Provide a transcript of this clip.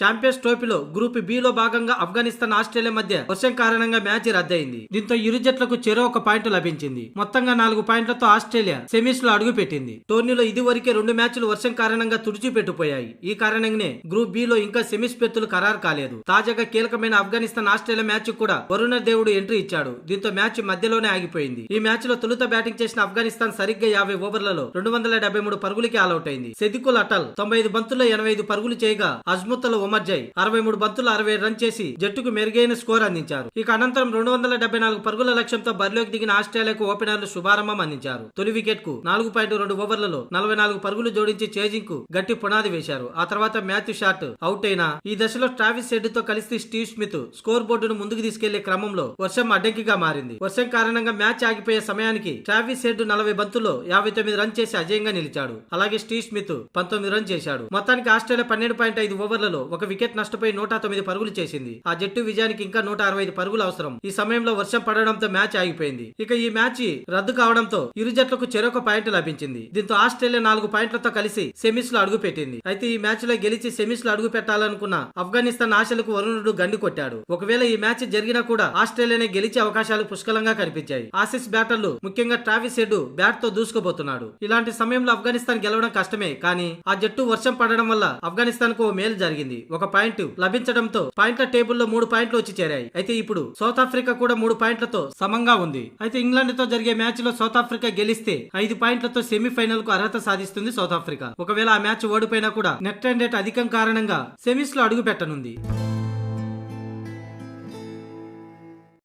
Champions ట్రోఫీలో group B లో భాగంగా ఆఫ్ఘనిస్తాన్ ఆస్ట్రేలియా మధ్య వర్షం కారణంగా మ్యాచ్ రద్దయింది. దీంతో ఇరు జట్లకు చెరో ఒక పాయింట్ లభించింది. మొత్తంగా 4 పాయింట్లతో ఆస్ట్రేలియా సెమీస్ లో అడుగు పెట్టింది. టోర్నీలో ఇదివరకే 2 మ్యాచ్లు వర్షం కారణంగా తుడిచిపెట్టుపోయాయి. ఈ కారణంగానే గ్రూప్ బి లో ఇంకా సెమీస్ పెత్తులు ఖరారు కాలేదు. తాజాగా కీలకమైన ఆఫ్ఘనిస్తాన్ ఆస్ట్రేలియా మ్యాచ్ కూడా వరుణ దేవుడు ఎంట్రీ ఇచ్చాడు. దీంతో మ్యాచ్ మధ్యలోనే ఆగిపోయింది. ఈ మ్యాచ్ లో తొలుత బ్యాటింగ్ చేసిన ఆఫ్ఘనిస్తాన్ సరిగ్గా 50 ఓవర్లలో 273 పరుగులకి ఆలౌట్ అయింది. సెదికుల్ అటల్ 95 బంతుల్లో 85 పరుగులు చేయగా అజ్ముత్ ఉమర్జై 63 బంతులు 67 రన్ చేసి జట్టుకు మెరుగైన స్కోర్ అందించారు. ఇక అనంతరం 274 పరుగుల లక్ష్యంతో బరిలోకి దిగిన ఆస్ట్రేలియాకు ఓపెనర్లు శుభారంభం అందించారు. తొలి వికెట్ కు 4.2 ఓవర్లలో 44 పరుగులు జోడించి చేజింగ్ కు గట్టి పునాది వేశారు. ఆ తర్వాత మాథ్యూ షాట్ అవుట్ అయినా ఈ దశలో ట్రావిస్ హెడ్ తో కలిసి స్టీవ్ స్మిత్ స్కోర్ బోర్డును ముందుకు తీసుకెళ్లే క్రమంలో వర్షం అడ్డంకిగా మారింది. వర్షం కారణంగా మ్యాచ్ ఆగిపోయే సమయానికి ట్రావిస్ హెడ్ 40 బంతుల్లో 59 రన్ చేసి అజేయంగా నిలిచాడు. అలాగే స్టీవ్ స్మిత్ 19 రన్ చేశాడు. మొత్తానికి ఆస్ట్రేలియా 12.5 ఓవర్లలో ఒక వికెట్ నష్టపోయి 109 పరుగులు చేసింది. ఆ జట్టు విజయానికి ఇంకా 165 పరుగులు అవసరం. ఈ సమయంలో వర్షం పడడంతో మ్యాచ్ ఆగిపోయింది. ఇక ఈ మ్యాచ్ రద్దు కావడంతో ఇరు జట్లకు చెరొక పాయింట్ లభించింది. దీంతో ఆస్ట్రేలియా 4 పాయింట్లతో కలిసి సెమీస్ లో అడుగు పెట్టింది. అయితే ఈ మ్యాచ్ లో గెలిచి సెమీస్ లో అడుగు పెట్టాలనుకున్న ఆఫ్ఘనిస్తాన్ ఆశలకు వరుణుడు గండి కొట్టాడు. ఒకవేళ ఈ మ్యాచ్ జరిగినా కూడా ఆస్ట్రేలియానే గెలిచే అవకాశాలు పుష్కలంగా కనిపించాయి. ఆసీస్ బ్యాటర్లు ముఖ్యంగా ట్రావిస్ హెడ్ బ్యాట్ తో దూసుకుపోతున్నాడు. ఇలాంటి సమయంలో ఆఫ్ఘనిస్తాన్ గెలవడం కష్టమే, కానీ ఆ జట్టు వర్షం పడడం వల్ల ఆఫ్ఘనిస్తాన్ కు మేలు జరిగింది. ఒక పాయింట్ లభించడంతో పాయింట్ల టేబుల్లో 3 పాయింట్లు వచ్చి చేరాయి. అయితే ఇప్పుడు సౌత్ ఆఫ్రికా కూడా 3 పాయింట్లతో సమంగా ఉంది. అయితే ఇంగ్లాండ్ తో జరిగే మ్యాచ్ లో సౌత్ ఆఫ్రికా గెలిస్తే 5 పాయింట్లతో సెమీఫైనల్ కు అర్హత సాధిస్తుంది సౌత్ ఆఫ్రికా. ఒకవేళ ఆ మ్యాచ్ ఓడిపోయినా కూడా నెట్ రన్ రేట్ అధికం కారణంగా సెమీస్ లో అడుగు పెట్టనుంది.